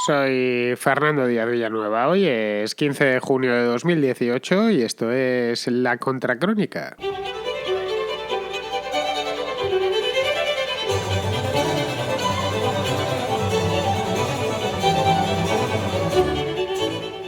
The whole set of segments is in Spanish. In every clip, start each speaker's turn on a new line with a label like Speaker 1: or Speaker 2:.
Speaker 1: Soy Fernando Díaz Villanueva. Hoy es 15 de junio de 2018 y esto es La Contracrónica.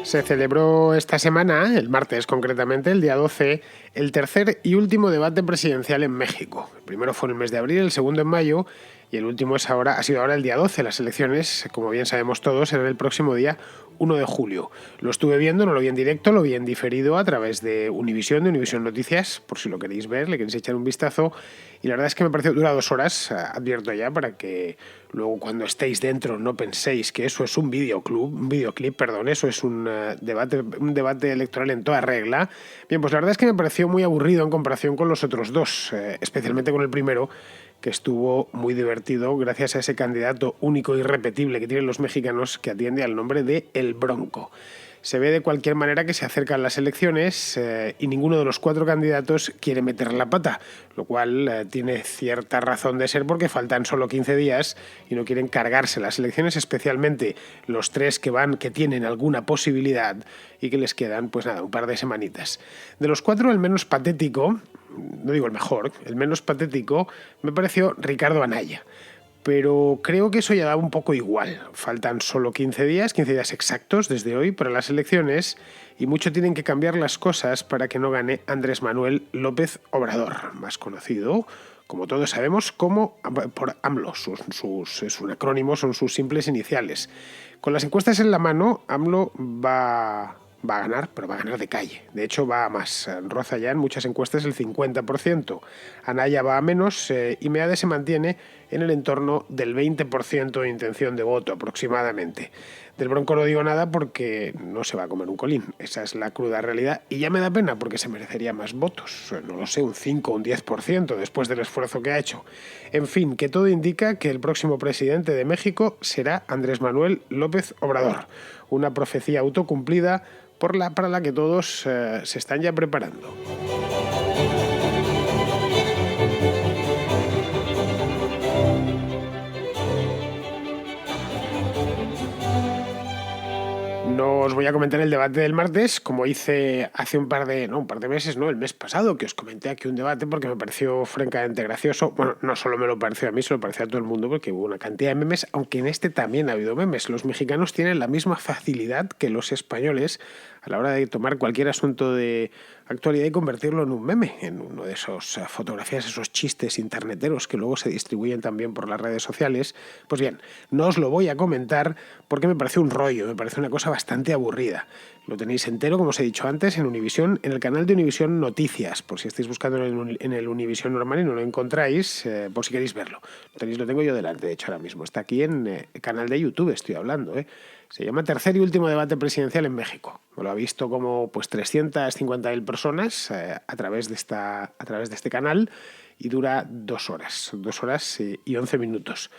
Speaker 1: Se celebró esta semana, el martes concretamente, el día 12, el tercer y último debate presidencial en México. El primero fue en el mes de abril, el segundo en mayo y el último ha sido ahora el día 12. Las elecciones, como bien sabemos todos, serán el próximo día 1 de julio. Lo estuve viendo, no lo vi en directo, lo vi en diferido a través de Univisión Noticias, por si lo queréis ver, le queréis echar un vistazo. Y la verdad es que me pareció, dura 2 horas, advierto ya, para que luego cuando estéis dentro no penséis que eso es un videoclip, eso es un debate electoral en toda regla. Bien, pues la verdad es que me pareció muy aburrido en comparación con los otros dos, especialmente con el primero, que estuvo muy divertido gracias a ese candidato único y irrepetible que tienen los mexicanos, que atiende al nombre de El Bronco. Se ve de cualquier manera que se acercan las elecciones y ninguno de los 4 candidatos quiere meter la pata, lo cual tiene cierta razón de ser porque faltan solo 15 días y no quieren cargarse las elecciones, especialmente los 3 que tienen alguna posibilidad y que les quedan, pues nada, un par de semanitas. De los 4, el menos patético, no digo el mejor, el menos patético, me pareció Ricardo Anaya. Pero creo que eso ya da un poco igual. Faltan solo 15 días exactos desde hoy para las elecciones y mucho tienen que cambiar las cosas para que no gane Andrés Manuel López Obrador, más conocido, como todos sabemos, como por AMLO. Es un acrónimo, son sus simples iniciales. Con las encuestas en la mano, AMLO va a ganar, pero va a ganar de calle. De hecho, va a más. Roza ya en muchas encuestas el 50%. Anaya va a menos y Meade se mantiene en el entorno del 20% de intención de voto aproximadamente. Del Bronco no digo nada porque no se va a comer un colín. Esa es la cruda realidad y ya me da pena porque se merecería más votos. No lo sé, un 5 o un 10% después del esfuerzo que ha hecho. En fin, que todo indica que el próximo presidente de México será Andrés Manuel López Obrador. Una profecía autocumplida para la que todos se están ya preparando. No os voy a comentar el debate del martes, como hice hace un par de meses, el mes pasado, que os comenté aquí un debate porque me pareció francamente gracioso. Bueno, no solo me lo pareció a mí, se lo pareció a todo el mundo porque hubo una cantidad de memes, aunque en este también ha habido memes. Los mexicanos tienen la misma facilidad que los españoles a la hora de tomar cualquier asunto de actualidad y convertirlo en un meme, en uno de esos fotografías, esos chistes interneteros que luego se distribuyen también por las redes sociales. Pues bien, no os lo voy a comentar porque me parece un rollo, me parece una cosa bastante aburrida. Lo tenéis entero, como os he dicho antes, en Univisión, en el canal de Univisión Noticias, por si estáis buscando en el Univisión normal y no lo encontráis, por si queréis verlo. Lo tengo yo delante, de hecho, ahora mismo. Está aquí en el canal de YouTube, estoy hablando, Se llama Tercer y último debate presidencial en México. Lo ha visto como 350.000 personas a través de este canal y dura 2 horas, 2 horas y 11 minutos.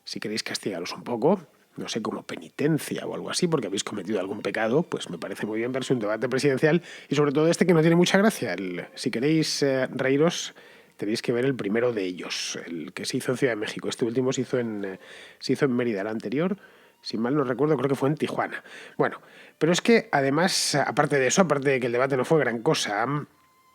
Speaker 1: Si queréis castigaros un poco, no sé, como penitencia o algo así, porque habéis cometido algún pecado, pues me parece muy bien verse un debate presidencial y sobre todo que no tiene mucha gracia. Si queréis reíros, tenéis que ver el primero de ellos, el que se hizo en Ciudad de México. Este último se hizo en Mérida, el anterior, si mal no recuerdo, creo que fue en Tijuana. Bueno, pero es que además, aparte de que el debate no fue gran cosa,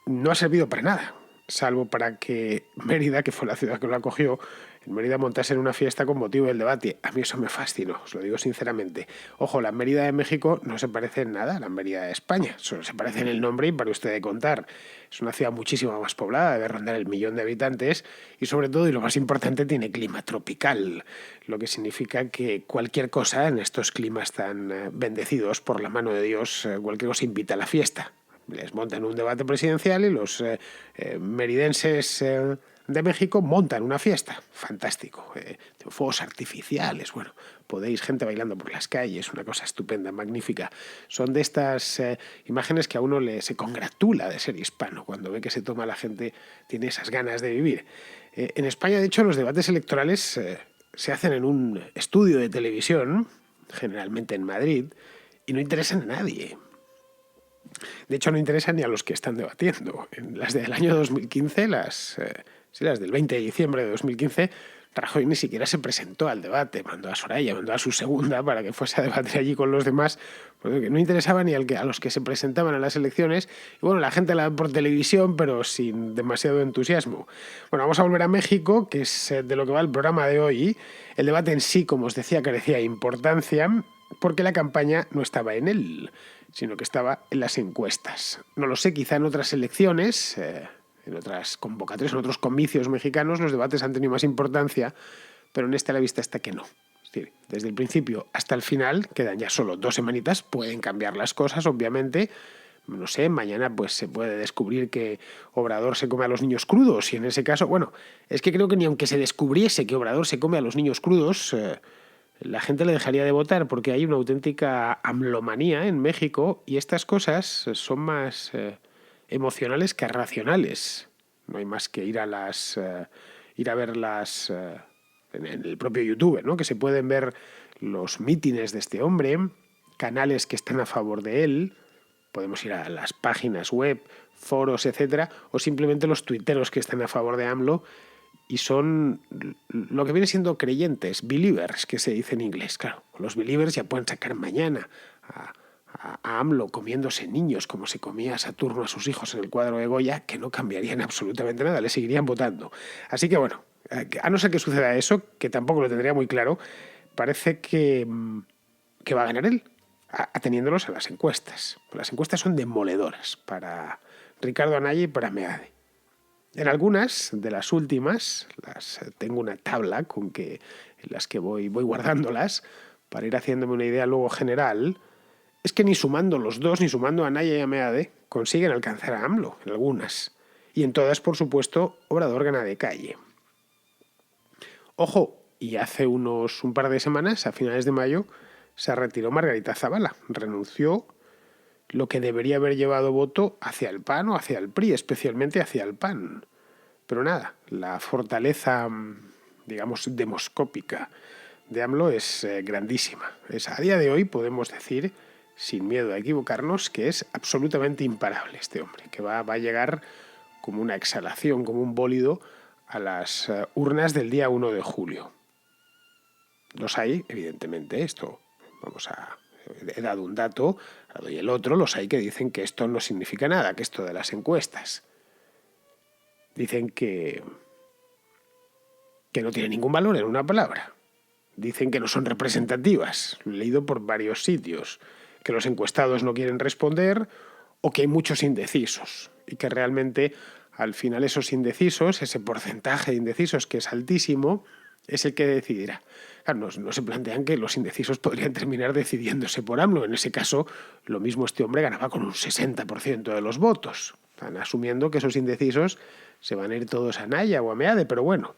Speaker 1: no ha servido para nada, salvo para que Mérida, que fue la ciudad que lo acogió, en Mérida montase en una fiesta con motivo del debate. A mí eso me fascinó, os lo digo sinceramente. Ojo, la Mérida de México no se parece en nada a la Mérida de España, solo se parece en el nombre y para usted de contar. Es una ciudad muchísimo más poblada, debe rondar el 1.000.000 de habitantes y sobre todo, y lo más importante, tiene clima tropical, lo que significa que cualquier cosa en estos climas tan bendecidos por la mano de Dios, cualquier cosa invita a la fiesta. Les montan un debate presidencial y los meridenses de México montan una fiesta. Fantástico. Fuegos artificiales, podéis, gente bailando por las calles, una cosa estupenda, magnífica. Son de estas imágenes que a uno se congratula de ser hispano, cuando ve que se toma la gente, tiene esas ganas de vivir. En España, de hecho, los debates electorales se hacen en un estudio de televisión, generalmente en Madrid, y no interesan a nadie. De hecho, no interesan ni a los que están debatiendo. En las del año 2015, las del 20 de diciembre de 2015, Rajoy ni siquiera se presentó al debate, mandó a Soraya, mandó a su segunda para que fuese a debatir allí con los demás, porque no interesaba ni a los que se presentaban a las elecciones. Y bueno, la gente la ve por televisión, pero sin demasiado entusiasmo. Bueno, vamos a volver a México, que es de lo que va el programa de hoy. El debate en sí, como os decía, carecía de importancia, porque la campaña no estaba en él, sino que estaba en las encuestas. No lo sé, quizá en otras elecciones, en otras convocatorias, en otros comicios mexicanos, los debates han tenido más importancia, pero en esta la vista está que no. Es decir, desde el principio hasta el final, quedan ya solo 2 semanitas, pueden cambiar las cosas, obviamente. No sé, mañana pues se puede descubrir que Obrador se come a los niños crudos, y en ese caso, bueno, es que creo que ni aunque se descubriese que Obrador se come a los niños crudos, la gente le dejaría de votar, porque hay una auténtica amlomanía en México y estas cosas son más emocionales que racionales. No hay más que ir a verlas en el propio YouTube, ¿no? Que se pueden ver los mítines de este hombre, canales que están a favor de él. Podemos ir a las páginas web, foros, etcétera, o simplemente los tuiteros que están a favor de AMLO, y son lo que viene siendo creyentes, believers, que se dice en inglés. Claro, los believers ya pueden sacar mañana a AMLO comiéndose niños como se comía Saturno a sus hijos en el cuadro de Goya, que no cambiarían absolutamente nada, le seguirían votando. Así que bueno, a no ser que suceda eso, que tampoco lo tendría muy claro, parece que va a ganar él, ateniéndolos a las encuestas. Las encuestas son demoledoras para Ricardo Anaya y para Meade. En algunas de las últimas, tengo una tabla en las que voy guardándolas para ir haciéndome una idea luego general. Es que ni sumando los dos, ni sumando a Anaya y a Meade, consiguen alcanzar a AMLO en algunas. Y en todas, por supuesto, Obrador gana de calle. Ojo, y hace un par de semanas, a finales de mayo, se retiró Margarita Zavala, renunció, lo que debería haber llevado voto hacia el PAN o hacia el PRI, especialmente hacia el PAN. Pero nada, la fortaleza, digamos, demoscópica de AMLO es grandísima. A día de hoy podemos decir, sin miedo a equivocarnos, que es absolutamente imparable este hombre, que va a llegar como una exhalación, como un bólido a las urnas del día 1 de julio. Los hay, evidentemente, he dado un dato, doy el otro, los hay que dicen que esto no significa nada, que esto de las encuestas. Dicen que no tiene ningún valor, en una palabra. Dicen que no son representativas, lo he leído por varios sitios, que los encuestados no quieren responder o que hay muchos indecisos y que realmente al final esos indecisos, ese porcentaje de indecisos que es altísimo, es el que decidirá. Claro, no se plantean que los indecisos podrían terminar decidiéndose por AMLO. En ese caso, lo mismo este hombre ganaba con un 60% de los votos. Están asumiendo que esos indecisos se van a ir todos a Anaya o a Meade, pero bueno.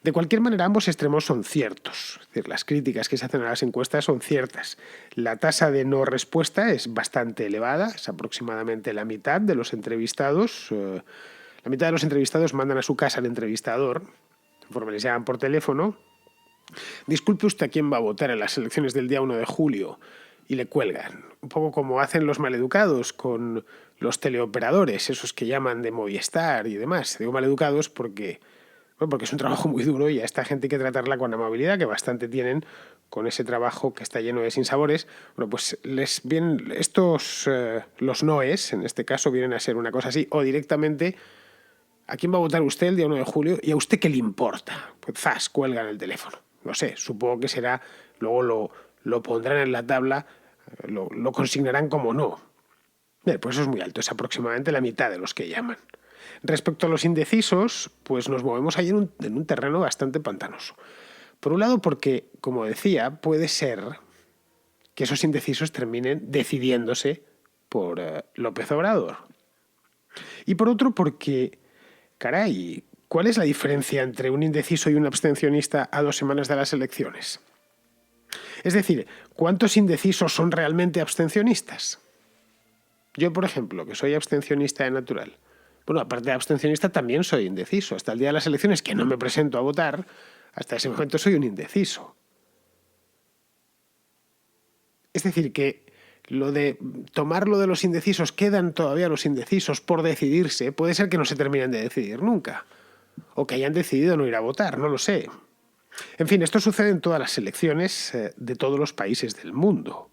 Speaker 1: De cualquier manera, ambos extremos son ciertos. Es decir, las críticas que se hacen a las encuestas son ciertas. La tasa de no respuesta es bastante elevada, es aproximadamente la mitad de los entrevistados. La mitad de los entrevistados mandan a su casa al entrevistador, conforme les llaman por teléfono. Disculpe usted a quién va a votar en las elecciones del día 1 de julio y le cuelgan. Un poco como hacen los maleducados con los teleoperadores, esos que llaman de Movistar y demás. Digo maleducados porque es un trabajo muy duro y a esta gente hay que tratarla con amabilidad, que bastante tienen con ese trabajo que está lleno de sinsabores. Bueno, pues los noes, en este caso, vienen a ser una cosa así, o directamente, ¿a quién va a votar usted el día 1 de julio? ¿Y a usted qué le importa? Pues zas, cuelgan el teléfono. No sé, supongo que será, luego lo pondrán en la tabla, lo consignarán como no. Bien, pues eso es muy alto, es aproximadamente la mitad de los que llaman. Respecto a los indecisos, pues nos movemos ahí en un terreno bastante pantanoso. Por un lado porque, como decía, puede ser que esos indecisos terminen decidiéndose por López Obrador. Y por otro porque, caray, ¿cuál es la diferencia entre un indeciso y un abstencionista a 2 semanas de las elecciones? Es decir, ¿cuántos indecisos son realmente abstencionistas? Yo, por ejemplo, que soy abstencionista de natural. Bueno, aparte de abstencionista, también soy indeciso. Hasta el día de las elecciones, que no me presento a votar, hasta ese momento soy un indeciso. Es decir, que lo de tomarlo de los indecisos, quedan todavía los indecisos por decidirse, puede ser que no se terminen de decidir nunca. o que hayan decidido no ir a votar, no lo sé. En fin, esto sucede en todas las elecciones de todos los países del mundo.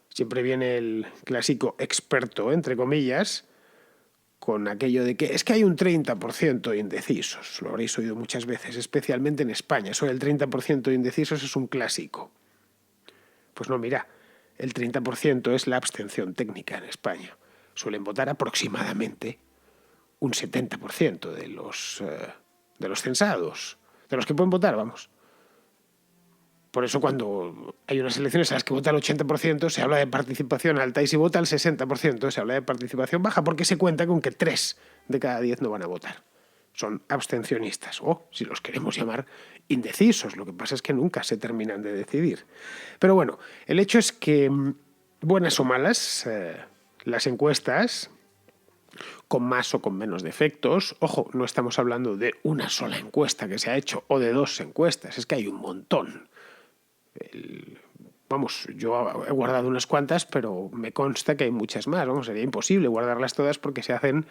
Speaker 1: Siempre viene el clásico experto, entre comillas, con aquello de que es que hay un 30% de indecisos. Lo habréis oído muchas veces, especialmente en España. Eso del 30% de indecisos es un clásico. Pues no, mira, el 30% es la abstención técnica en España. Suelen votar aproximadamente un 70% de los censados, de los que pueden votar, vamos. Por eso cuando hay unas elecciones en las que vota el 80%, se habla de participación alta, y si vota el 60%, se habla de participación baja, porque se cuenta con que 3 de cada 10 no van a votar. Son abstencionistas, o, si los queremos llamar, indecisos. Lo que pasa es que nunca se terminan de decidir. Pero bueno, el hecho es que, buenas o malas, las encuestas, con más o con menos defectos, ojo, no estamos hablando de una sola encuesta que se ha hecho o de 2 encuestas, es que hay un montón. Vamos, yo he guardado unas cuantas, pero me consta que hay muchas más. Vamos, sería imposible guardarlas todas porque se hacen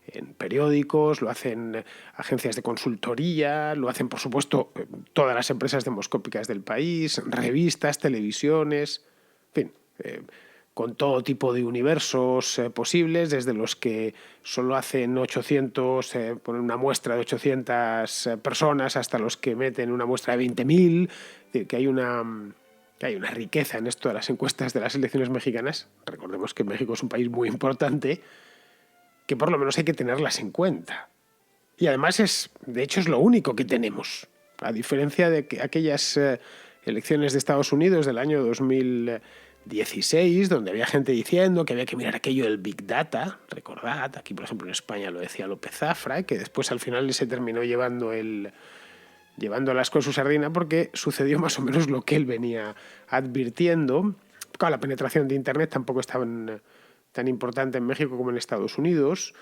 Speaker 1: en periódicos, lo hacen agencias de consultoría, lo hacen, por supuesto, todas las empresas demoscópicas del país, revistas, televisiones, en fin, con todo tipo de universos posibles, desde los que solo hacen 800, ponen una muestra de 800 personas, hasta los que meten una muestra de 20.000, es decir, que hay una riqueza en esto de las encuestas de las elecciones mexicanas. Recordemos que México es un país muy importante, que por lo menos hay que tenerlas en cuenta. Y además de hecho es lo único que tenemos. A diferencia de que aquellas elecciones de Estados Unidos del año 2016, donde había gente diciendo que había que mirar aquello del Big Data, recordad, aquí por ejemplo en España lo decía López Zafra, que después al final se terminó llevando las con su sardina porque sucedió más o menos lo que él venía advirtiendo. Claro, la penetración de Internet tampoco es tan importante en México como en Estados Unidos.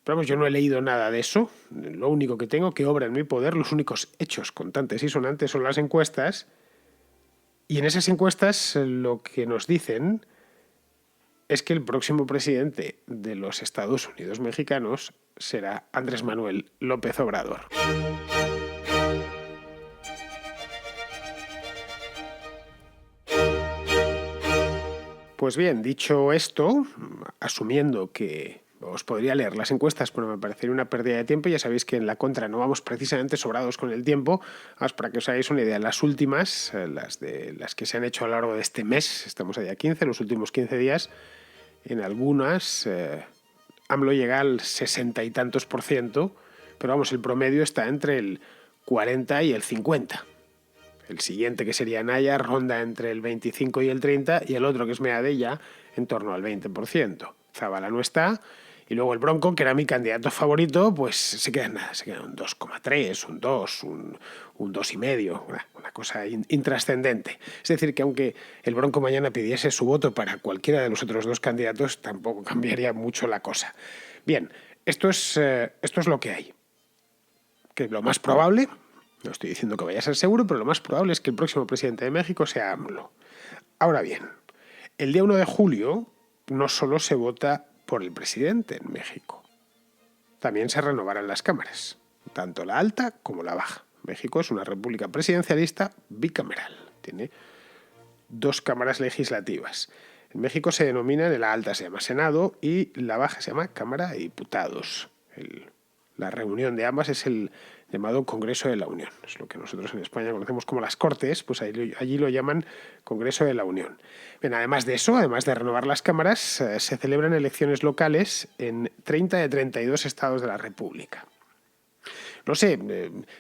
Speaker 1: Pero vamos, yo no he leído nada de eso. Lo único que tengo que obra en mi poder, los únicos hechos contantes y sonantes son las encuestas. Y en esas encuestas lo que nos dicen es que el próximo presidente de los Estados Unidos mexicanos será Andrés Manuel López Obrador. Pues bien, dicho esto, asumiendo que os podría leer las encuestas, pero me parecería una pérdida de tiempo, ya sabéis que en la contra no vamos precisamente sobrados con el tiempo. Vamos, para que os hagáis una idea, las últimas, las que se han hecho a lo largo de este mes, estamos allá a 15, los últimos 15 días, en algunas AMLO llega al 60 y tantos %, pero vamos, el promedio está entre el 40 y el 50%. El siguiente, que sería Naya, ronda entre el 25 y el 30, y el otro, que es Meade, ya en torno al 20%. Zavala no está, y luego el Bronco, que era mi candidato favorito, pues se queda en nada, se queda un 2,3, un 2, un 2,5, una cosa intrascendente. Es decir, que aunque el Bronco mañana pidiese su voto para cualquiera de los otros 2 candidatos, tampoco cambiaría mucho la cosa. Bien, esto es lo que hay. Que lo más probable, no estoy diciendo que vaya a ser seguro, pero lo más probable es que el próximo presidente de México sea AMLO. Ahora bien, el día 1 de julio no solo se vota por el presidente en México, también se renovarán las cámaras, tanto la alta como la baja. México es una república presidencialista bicameral, tiene 2 cámaras legislativas. En México se denomina, de la alta se llama Senado y la baja se llama Cámara de Diputados. La reunión de ambas es el llamado Congreso de la Unión. Es lo que nosotros en España conocemos como las Cortes, pues allí lo llaman Congreso de la Unión. Bien, además de eso, además de renovar las cámaras, se celebran elecciones locales en 30 de 32 estados de la República. No sé,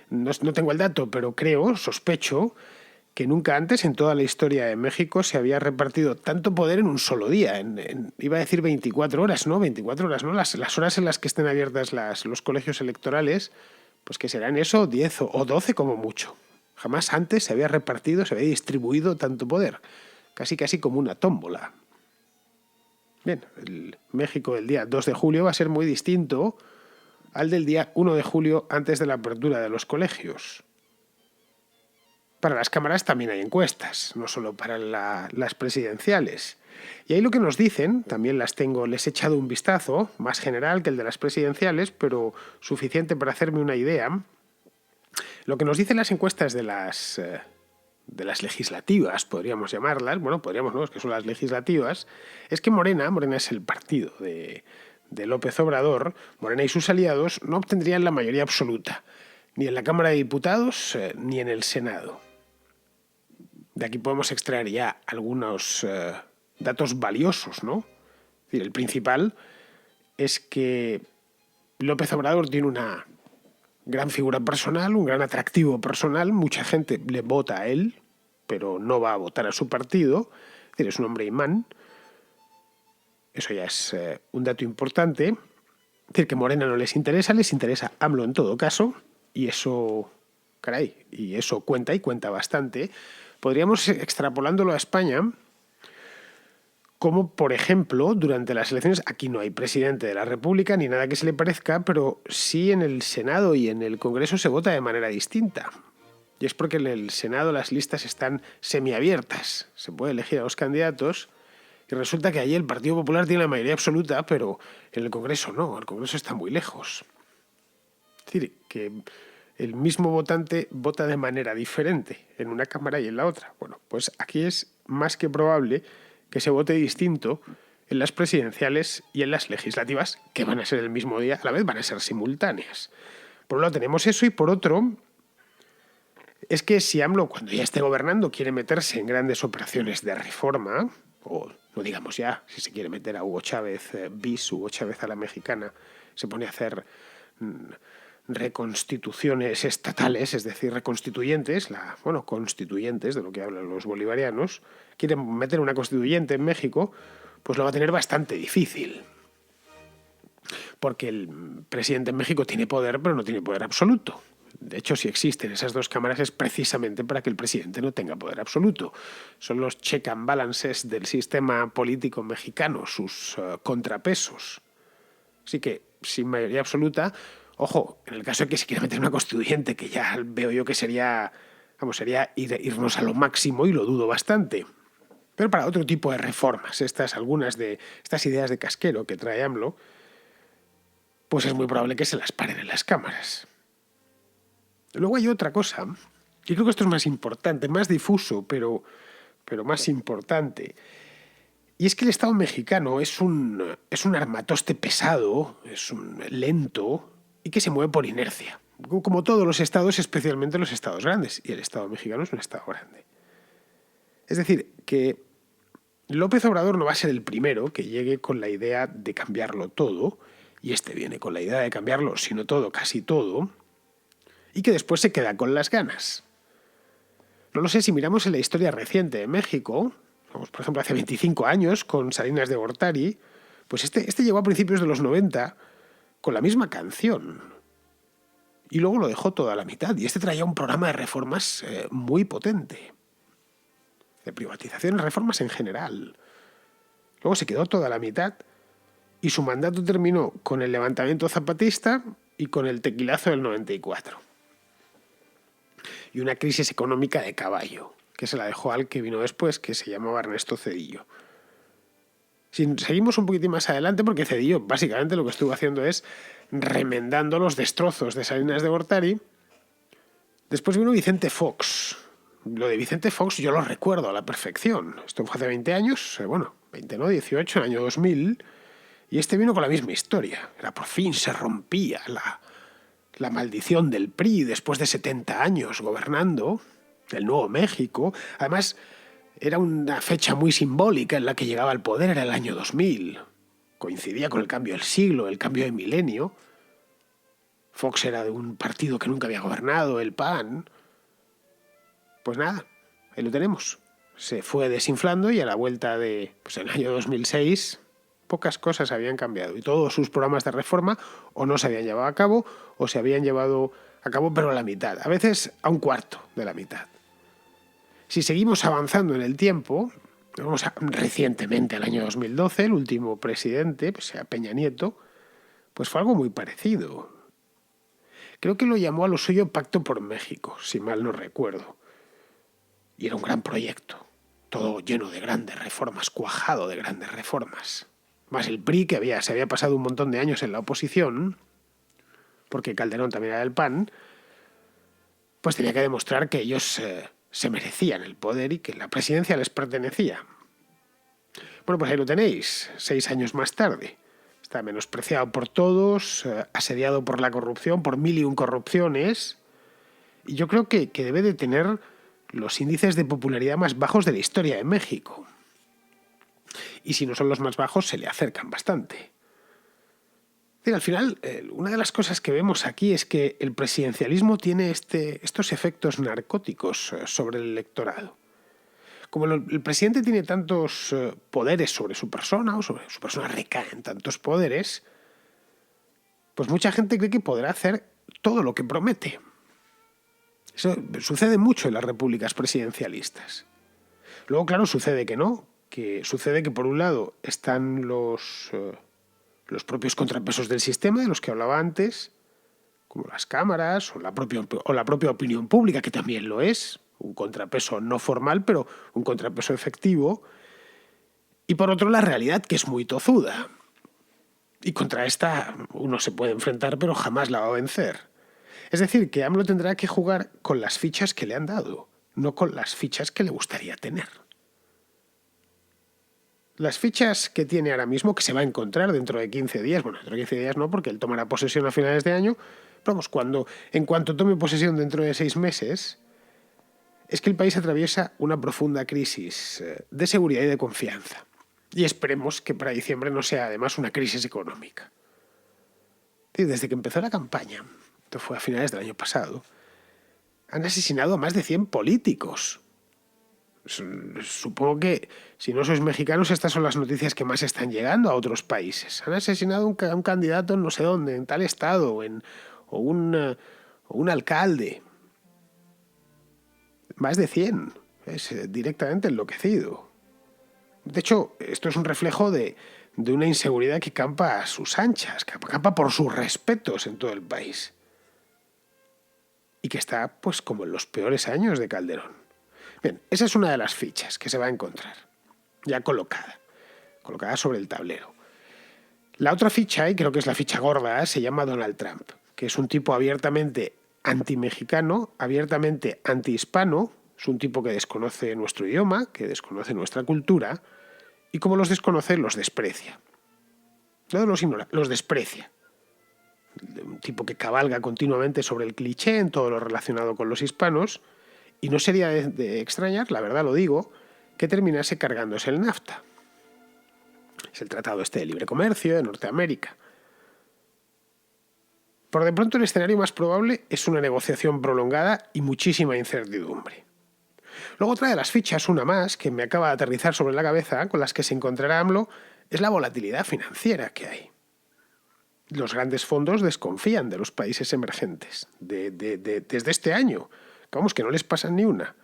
Speaker 1: no tengo el dato, pero sospecho, que nunca antes en toda la historia de México se había repartido tanto poder en un solo día. Iba a decir 24 horas, ¿no? 24 horas, ¿no? Las horas en las que estén abiertas los colegios electorales, pues que serán eso, 10 o 12 como mucho. Jamás antes se había repartido, se había distribuido tanto poder. Casi como una tómbola. Bien, el México del día 2 de julio va a ser muy distinto al del día 1 de julio antes de la apertura de los colegios. para las cámaras también hay encuestas, no solo para las presidenciales. Y ahí lo que nos dicen, también les he echado un vistazo, más general que el de las presidenciales, pero suficiente para hacerme una idea. Lo que nos dicen las encuestas de las legislativas, podríamos llamarlas, bueno, podríamos, no, es que son las legislativas, es que Morena es el partido de López Obrador, Morena y sus aliados no obtendrían la mayoría absoluta, ni en la Cámara de Diputados ni en el Senado. De aquí podemos extraer ya algunos datos valiosos, ¿no? Es decir, el principal es que López Obrador tiene una gran figura personal, un gran atractivo personal, mucha gente le vota a él, pero no va a votar a su partido, es decir, es un hombre imán. Eso ya es un dato importante. Es decir, que Morena no les interesa AMLO en todo caso, y eso, caray, y eso cuenta y cuenta bastante. Podríamos, extrapolándolo a España, como por ejemplo, durante las elecciones, aquí no hay presidente de la República ni nada que se le parezca, pero sí en el Senado y en el Congreso se vota de manera distinta. Y es porque en el Senado las listas están semiabiertas. Se puede elegir a los candidatos y resulta que allí el Partido Popular tiene la mayoría absoluta, pero en el Congreso no, el Congreso está muy lejos. Es decir, que el mismo votante vota de manera diferente en una cámara y en la otra. Bueno, pues aquí es más que probable que se vote distinto en las presidenciales y en las legislativas, que van a ser el mismo día, a la vez van a ser simultáneas. Por un lado tenemos eso y por otro es que si AMLO, cuando ya esté gobernando, quiere meterse en grandes operaciones de reforma, o no digamos ya, si se quiere meter a Hugo Chávez bis, Hugo Chávez a la mexicana, se pone a hacer reconstituciones estatales, es decir, reconstituyentes, constituyentes, de lo que hablan los bolivarianos, quieren meter una constituyente en México, pues lo va a tener bastante difícil. Porque el presidente en México tiene poder, pero no tiene poder absoluto. De hecho, si existen esas dos cámaras es precisamente para que el presidente no tenga poder absoluto. Son los check and balances del sistema político mexicano, sus contrapesos. Así que, sin mayoría absoluta, ojo, en el caso de que se quiera meter una constituyente, que ya veo yo que sería irnos a lo máximo y lo dudo bastante. Pero para otro tipo de reformas, algunas de estas ideas de casquero que trae AMLO, pues es muy probable que se las paren en las cámaras. Luego hay otra cosa, y creo que esto es más importante, más difuso, pero más importante. Y es que el Estado mexicano es un armatoste pesado, es lento y que se mueve por inercia. Como todos los estados, especialmente los estados grandes. Y el Estado mexicano es un estado grande. Es decir, que López Obrador no va a ser el primero que llegue con la idea de cambiarlo todo, y este viene con la idea de cambiarlo, si no todo, casi todo, y que después se queda con las ganas. No lo sé, si miramos en la historia reciente de México, por ejemplo, hace 25 años con Salinas de Gortari, pues este llegó a principios de los 90 con la misma canción. Y luego lo dejó todo a la mitad. Y este traía un programa de reformas muy potente. De privatizaciones, reformas en general. Luego se quedó toda a la mitad y su mandato terminó con el levantamiento zapatista y con el tequilazo del 94. Y una crisis económica de caballo, que se la dejó al que vino después, que se llamaba Ernesto Zedillo. Si seguimos un poquitín más adelante, porque Zedillo básicamente lo que estuvo haciendo es remendando los destrozos de Salinas de Gortari. Después vino Vicente Fox. Lo de Vicente Fox yo lo recuerdo a la perfección. Esto fue hace 20 años, 20 no, 18, año 2000, y este vino con la misma historia. Era por fin se rompía la maldición del PRI después de 70 años gobernando, del Nuevo México. Además, era una fecha muy simbólica en la que llegaba al poder, era el año 2000. Coincidía con el cambio del siglo, el cambio de milenio. Fox era de un partido que nunca había gobernado, el PAN. Pues nada, ahí lo tenemos. Se fue desinflando y a la vuelta de el año 2006 pocas cosas habían cambiado y todos sus programas de reforma o no se habían llevado a cabo o se habían llevado a cabo pero a la mitad, a veces a un cuarto de la mitad. Si seguimos avanzando en el tiempo, vamos recientemente al año 2012, el último presidente, Peña Nieto, pues fue algo muy parecido. Creo que lo llamó a lo suyo Pacto por México, si mal no recuerdo. Y era un gran proyecto, todo lleno de grandes reformas, cuajado de grandes reformas. Más el PRI, que se había pasado un montón de años en la oposición, porque Calderón también era del PAN, pues tenía que demostrar que ellos se merecían el poder y que la presidencia les pertenecía. Bueno, pues ahí lo tenéis, 6 años más tarde. Está menospreciado por todos, asediado por la corrupción, por 1001 corrupciones. Y yo creo que debe de tener los índices de popularidad más bajos de la historia de México. Y si no son los más bajos, se le acercan bastante. Al final, una de las cosas que vemos aquí es que el presidencialismo tiene estos efectos narcóticos sobre el electorado. Como el presidente tiene tantos poderes sobre su persona, o sobre su persona recaen tantos poderes, pues mucha gente cree que podrá hacer todo lo que promete. Eso sucede mucho en las repúblicas presidencialistas. Luego, claro, sucede que no, que sucede que por un lado están los propios contrapesos del sistema, de los que hablaba antes, como las cámaras o la propia opinión pública, que también lo es, un contrapeso no formal, pero un contrapeso efectivo. Y por otro, la realidad, que es muy tozuda. Y contra esta uno se puede enfrentar, pero jamás la va a vencer. Es decir, que AMLO tendrá que jugar con las fichas que le han dado, no con las fichas que le gustaría tener. Las fichas que tiene ahora mismo, que se va a encontrar dentro de 15 días, bueno, dentro de 15 días no, porque él tomará posesión a finales de año, pero vamos, en cuanto tome posesión dentro de 6 meses, es que el país atraviesa una profunda crisis de seguridad y de confianza. Y esperemos que para diciembre no sea además una crisis económica. Desde que empezó la campaña, esto fue a finales del año pasado, han asesinado a más de 100 políticos. Supongo que si no sois mexicanos, estas son las noticias que más están llegando a otros países. Han asesinado a un candidato en no sé dónde, en tal estado, o un alcalde. Más de 100. Es directamente enloquecido. De hecho, esto es un reflejo de una inseguridad que campa a sus anchas, que campa por sus respetos en todo el país. Y que está, pues, como en los peores años de Calderón. Bien, esa es una de las fichas que se va a encontrar, ya colocada sobre el tablero. La otra ficha, y creo que es la ficha gorda, se llama Donald Trump, que es un tipo abiertamente anti-mexicano, abiertamente anti-hispano, es un tipo que desconoce nuestro idioma, que desconoce nuestra cultura, y como los desconoce, los desprecia. No los ignora, los desprecia. Un tipo que cabalga continuamente sobre el cliché en todo lo relacionado con los hispanos, y no sería de extrañar, la verdad lo digo, que terminase cargándose el NAFTA. Es el tratado de libre comercio de Norteamérica. Por de pronto el escenario más probable es una negociación prolongada y muchísima incertidumbre. Luego otra de las fichas, una más, que me acaba de aterrizar sobre la cabeza, con las que se encontrará AMLO, es la volatilidad financiera que hay. Los grandes fondos desconfían de los países emergentes desde este año. Vamos, que no les pasa ni una.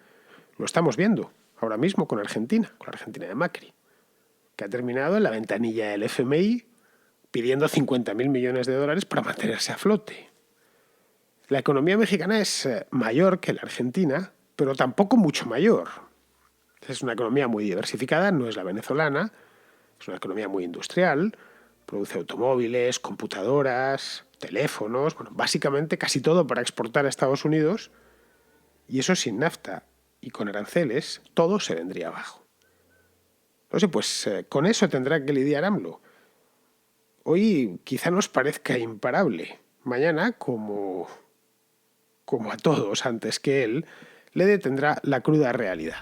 Speaker 1: Lo estamos viendo ahora mismo con la Argentina de Macri, que ha terminado en la ventanilla del FMI pidiendo 50.000 millones de dólares para mantenerse a flote. La economía mexicana es mayor que la Argentina, pero tampoco mucho mayor. Es una economía muy diversificada, no es la venezolana, es una economía muy industrial, produce automóviles, computadoras, teléfonos, bueno, básicamente casi todo para exportar a Estados Unidos. Y eso sin NAFTA y con aranceles, todo se vendría abajo. No sé, pues con eso tendrá que lidiar AMLO. Hoy quizá nos parezca imparable. Mañana, como a todos antes que él, le detendrá la cruda realidad.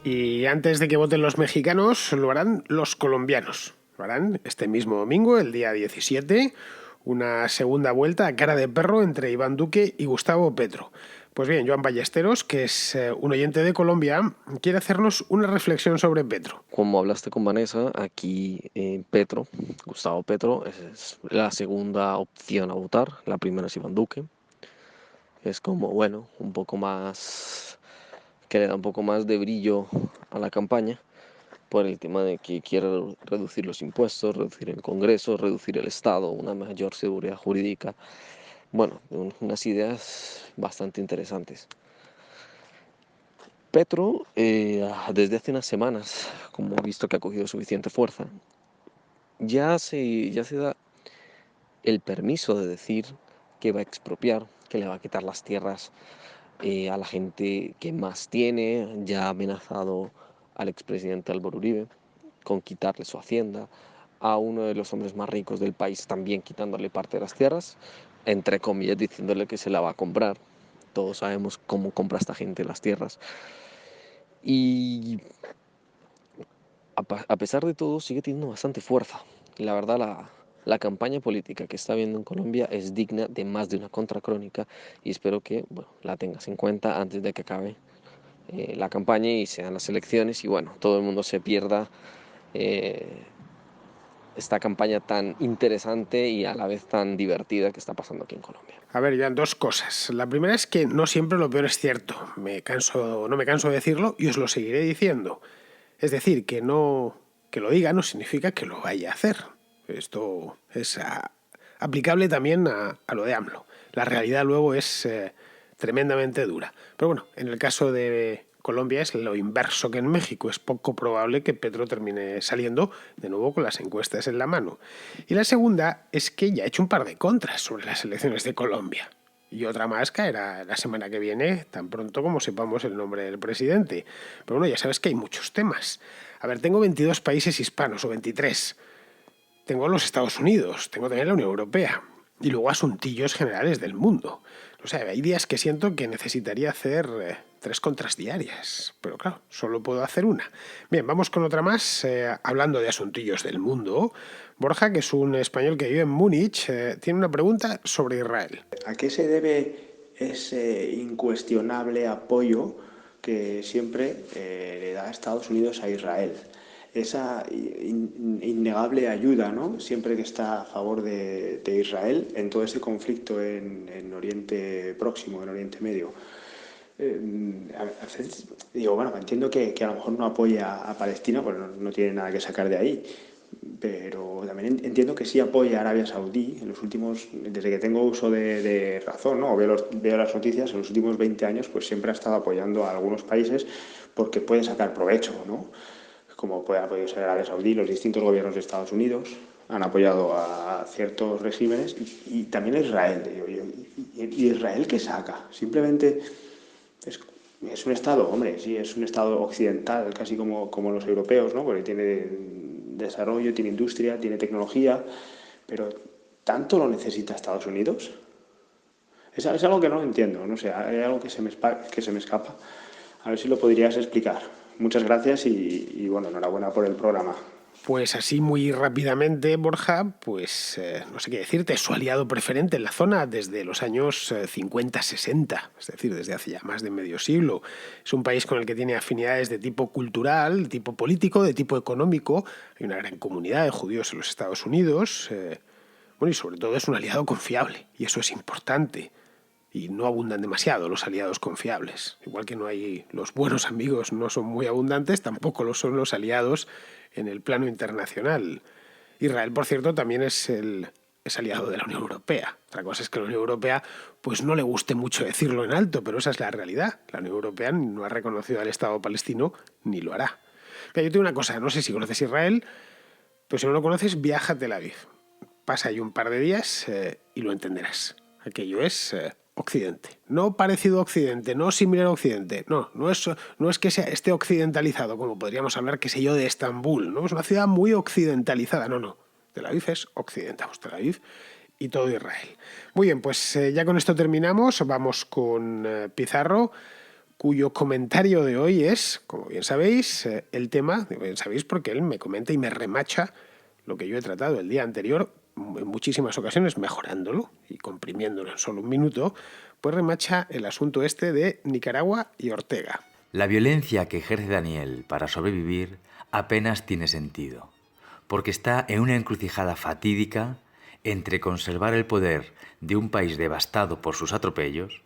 Speaker 1: Y antes de que voten los mexicanos, lo harán los colombianos. Lo harán este mismo domingo, el día 17, una segunda vuelta a cara de perro entre Iván Duque y Gustavo Petro. Pues bien, Joan Ballesteros, que es un oyente de Colombia, quiere hacernos una reflexión sobre Petro.
Speaker 2: Como hablaste con Vanessa, aquí Petro, Gustavo Petro, es la segunda opción a votar. La primera es Iván Duque. Es como, bueno, que le da un poco más de brillo a la campaña. por el tema de que quiere reducir los impuestos, reducir el Congreso, reducir el Estado, una mayor seguridad jurídica. Bueno, unas ideas bastante interesantes. Petro, desde hace unas semanas, como he visto que ha cogido suficiente fuerza, ya se da el permiso de decir que va a expropiar, que le va a quitar las tierras a la gente que más tiene. Ya ha amenazado al expresidente Álvaro Uribe con quitarle su hacienda, a uno de los hombres más ricos del país también quitándole parte de las tierras, entre comillas diciéndole que se la va a comprar. Todos sabemos cómo compra esta gente las tierras. Y a pesar de todo sigue teniendo bastante fuerza. Y la verdad, la campaña política que está viendo en Colombia es digna de más de una contracrónica, y espero que bueno, la tengas en cuenta antes de que acabe la campaña y sean las elecciones y bueno, todo el mundo se pierda eh, esta campaña tan interesante y a la vez tan divertida que está pasando aquí en Colombia.
Speaker 1: A ver, ya dos cosas. La primera es que no siempre lo peor es cierto. No me canso de decirlo y os lo seguiré diciendo. Es decir, que lo diga no significa que lo vaya a hacer. Esto es aplicable también a lo de AMLO. La realidad luego es tremendamente dura. Pero bueno, en el caso de Colombia es lo inverso que en México. Es poco probable que Petro termine saliendo de nuevo con las encuestas en la mano. Y la segunda es que ya ha hecho un par de contras sobre las elecciones de Colombia. Y otra más caerá la semana que viene, tan pronto como sepamos el nombre del presidente. Pero bueno, ya sabes que hay muchos temas. A ver, tengo 22 países hispanos, o 23. Tengo los Estados Unidos, tengo también la Unión Europea. Y luego asuntillos generales del mundo. O sea, hay días que siento que necesitaría hacer 3 contras diarias. Pero claro, solo puedo hacer una. Bien, vamos con otra más. Hablando de asuntillos del mundo, Borja, que es un español que vive en Múnich, tiene una pregunta sobre Israel.
Speaker 3: ¿A qué se debe ese incuestionable apoyo que siempre le da Estados Unidos a Israel? Esa innegable ayuda, ¿no? Siempre que está a favor de Israel en todo ese conflicto en Oriente Próximo, en Oriente Medio. A veces digo, bueno, entiendo que a lo mejor no apoya a Palestina, pues no tiene nada que sacar de ahí, pero también entiendo que sí apoya a Arabia Saudí en los últimos, desde que tengo uso de razón, ¿no? Veo las noticias, en los últimos 20 años pues siempre ha estado apoyando a algunos países porque puede sacar provecho, ¿no? Como puede apoyar Arabia Saudí, los distintos gobiernos de Estados Unidos han apoyado a ciertos regímenes y también a Israel. ¿Y Israel qué saca? Simplemente es un Estado, hombre, sí, es un Estado occidental, casi como los europeos, ¿no? Porque tiene desarrollo, tiene industria, tiene tecnología, pero ¿tanto lo necesita Estados Unidos? Es algo que no entiendo, no sé, hay algo que se me escapa. A ver si lo podrías explicar. Muchas gracias y bueno, enhorabuena por el programa.
Speaker 1: Pues así muy rápidamente, Borja, pues no sé qué decirte, es su aliado preferente en la zona desde los años 50-60, es decir, desde hace ya más de medio siglo. Es un país con el que tiene afinidades de tipo cultural, de tipo político, de tipo económico. Hay una gran comunidad de judíos en los Estados Unidos. Bueno, y sobre todo es un aliado confiable, y eso es importante. Y no abundan demasiado los aliados confiables. Igual que no hay los buenos amigos, no son muy abundantes, tampoco lo son los aliados en el plano internacional. Israel, por cierto, también es aliado de la Unión Europea. Otra cosa es que a la Unión Europea pues no le guste mucho decirlo en alto, pero esa es la realidad. La Unión Europea no ha reconocido al Estado palestino ni lo hará. Pero yo tengo una cosa, no sé si conoces Israel, pero si no lo conoces, viaja a Tel Aviv. Pasa ahí un par de días y lo entenderás. Aquello es Occidente. No parecido a Occidente, no similar a Occidente. No es que esté occidentalizado, como podríamos hablar, qué sé yo, de Estambul. ¿No? Es una ciudad muy occidentalizada. No. Tel Aviv es Occidente. Vamos, Tel Aviv y todo Israel. Muy bien, pues ya con esto terminamos. Vamos con Pizarro, cuyo comentario de hoy es, como bien sabéis, el tema, bien sabéis porque él me comenta y me remacha lo que yo he tratado el día anterior, en muchísimas ocasiones mejorándolo y comprimiéndolo en solo un minuto, pues remacha el asunto este de Nicaragua y Ortega.
Speaker 4: La violencia que ejerce Daniel para sobrevivir apenas tiene sentido, porque está en una encrucijada fatídica entre conservar el poder de un país devastado por sus atropellos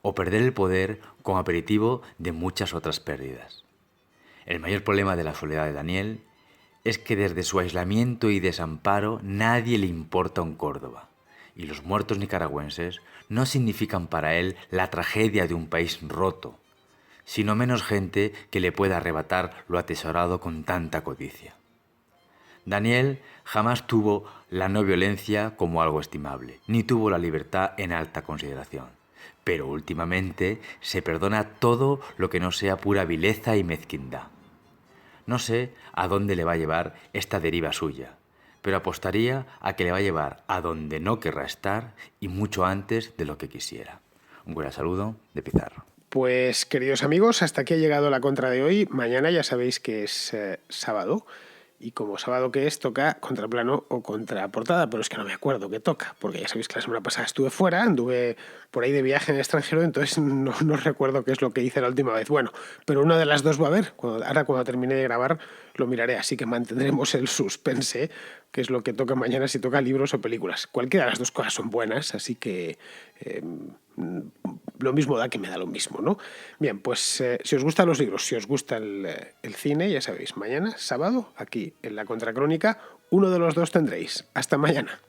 Speaker 4: o perder el poder con aperitivo de muchas otras pérdidas. El mayor problema de la soledad de Daniel es que desde su aislamiento y desamparo nadie le importa un Córdoba, y los muertos nicaragüenses no significan para él la tragedia de un país roto, sino menos gente que le pueda arrebatar lo atesorado con tanta codicia. Daniel jamás tuvo la no violencia como algo estimable, ni tuvo la libertad en alta consideración. Pero últimamente se perdona todo lo que no sea pura vileza y mezquindad. No sé a dónde le va a llevar esta deriva suya, pero apostaría a que le va a llevar a donde no querrá estar y mucho antes de lo que quisiera. Un buen saludo de Pizarro.
Speaker 1: Pues, queridos amigos, hasta aquí ha llegado la contra de hoy. Mañana ya sabéis que es sábado. Y como sábado que es, toca contraplano o contraportada, pero es que no me acuerdo qué toca, porque ya sabéis que la semana pasada estuve fuera, anduve por ahí de viaje en el extranjero, entonces no recuerdo qué es lo que hice la última vez. Bueno, pero una de las dos va a haber. Ahora cuando termine de grabar lo miraré, así que mantendremos el suspense, que es lo que toca mañana, si toca libros o películas. Cualquiera de las dos cosas son buenas, así que lo mismo da que me da lo mismo, ¿no? Bien, pues si os gustan los libros, si os gusta el cine, ya sabéis, mañana, sábado, aquí en la Contracrónica, uno de los dos tendréis. Hasta mañana.